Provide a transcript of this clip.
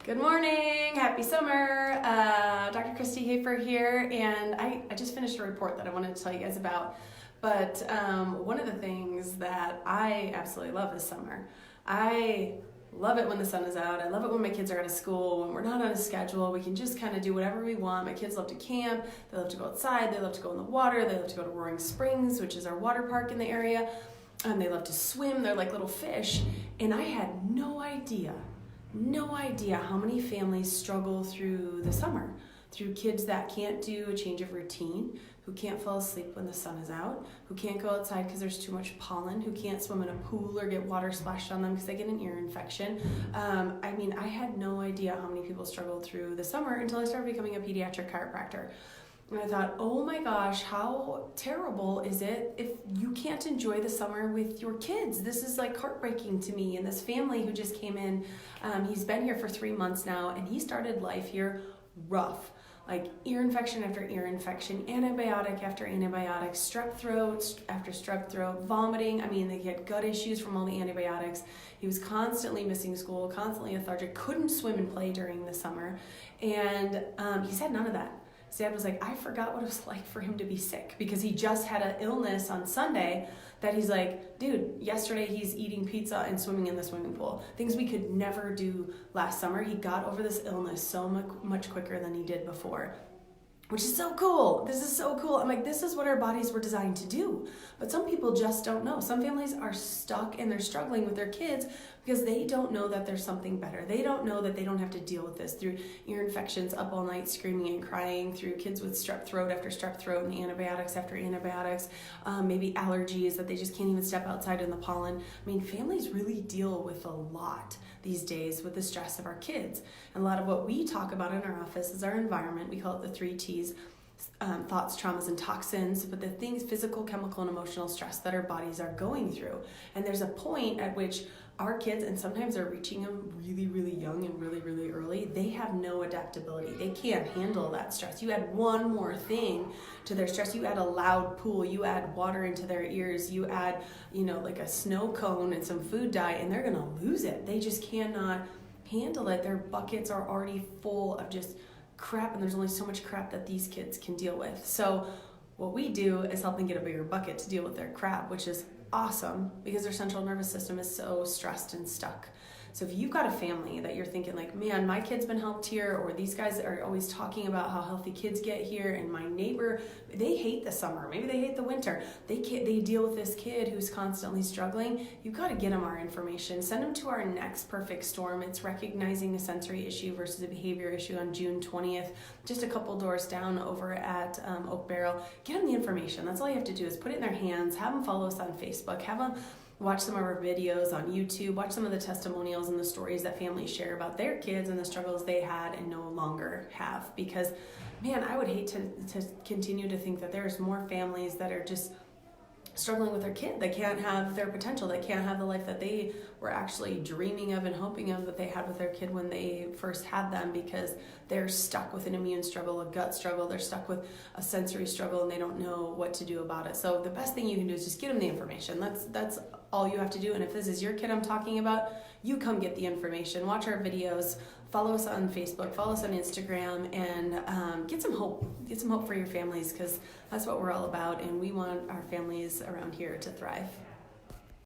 Good morning, happy summer. Dr. Christy Hafer here, and I just finished a report that I wanted to tell you guys about. But one of the things that I absolutely love this summer, I love it when the sun is out. I love it when my kids are out of school, when we're not on a schedule. We can just kind of do whatever we want. My kids love to camp, they love to go outside, they love to go in the water, they love to go to Roaring Springs, which is our water park in the area. They love to swim, they're like little fish. And I had no idea how many families struggle through the summer, through kids that can't do a change of routine, who can't fall asleep when the sun is out, who can't go outside because there's too much pollen, who can't swim in a pool or get water splashed on them because they get an ear infection. I had no idea how many people struggled through the summer until I started becoming a pediatric chiropractor. And I thought, oh my gosh, how terrible is it if you can't enjoy the summer with your kids? This is like heartbreaking to me. And this family who just came in, he's been here for 3 months now, and he started life here rough. Like ear infection after ear infection, antibiotic after antibiotic, strep throat after strep throat, vomiting. They had gut issues from all the antibiotics. He was constantly missing school, constantly lethargic, couldn't swim and play during the summer. And he's had none of that. His dad was like, I forgot what it was like for him to be sick, because he just had an illness on Sunday that he's like, dude, yesterday he's eating pizza and swimming in the swimming pool. Things we could never do last summer. He got over this illness so much quicker than he did before, which is so cool. This is so cool. I'm like, this is what our bodies were designed to do. But some people just don't know. Some families are stuck and they're struggling with their kids because they don't know that there's something better. They don't know that they don't have to deal with this through ear infections, up all night screaming and crying, through kids with strep throat after strep throat and antibiotics after antibiotics, maybe allergies that they just can't even step outside in the pollen. Families really deal with a lot these days with the stress of our kids. And a lot of what we talk about in our office is our environment. We call it the 3 T's. Thoughts, traumas, and toxins, but the things, physical, chemical, and emotional stress that our bodies are going through. And there's a point at which our kids, and sometimes they're reaching them really, really young and really, really early, they have no adaptability. They can't handle that stress. You add one more thing to their stress. You add a loud pool, you add water into their ears, you add, like a snow cone and some food dye, and they're gonna lose it. They just cannot handle it. Their buckets are already full of just crap, and there's only so much crap that these kids can deal with. So what we do is help them get a bigger bucket to deal with their crap, which is awesome because their central nervous system is so stressed and stuck. So if you've got a family that you're thinking like, man, my kid's been helped here, or these guys are always talking about how healthy kids get here, and my neighbor, they hate the summer, maybe they hate the winter, they deal with this kid who's constantly struggling, you've got to get them our information. Send them to our next Perfect Storm. It's recognizing a sensory issue versus a behavior issue on June 20th, just a couple doors down over at Oak Barrel. Get them the information. That's all you have to do is put it in their hands, have them follow us on Facebook, have them watch some of our videos on YouTube, watch some of the testimonials and the stories that families share about their kids and the struggles they had and no longer have. Because, man, I would hate to continue to think that there's more families that are just struggling with their kid. They can't have their potential. They can't have the life that they were actually dreaming of and hoping of that they had with their kid when they first had them, because they're stuck with an immune struggle, a gut struggle. They're stuck with a sensory struggle, and they don't know what to do about it. So the best thing you can do is just get them the information. That's all you have to do. And if this is your kid I'm talking about, you come get the information. Watch our videos. Follow us on Facebook, follow us on Instagram, and get some hope. Get some hope for your families, because that's what we're all about, and we want our families around here to thrive.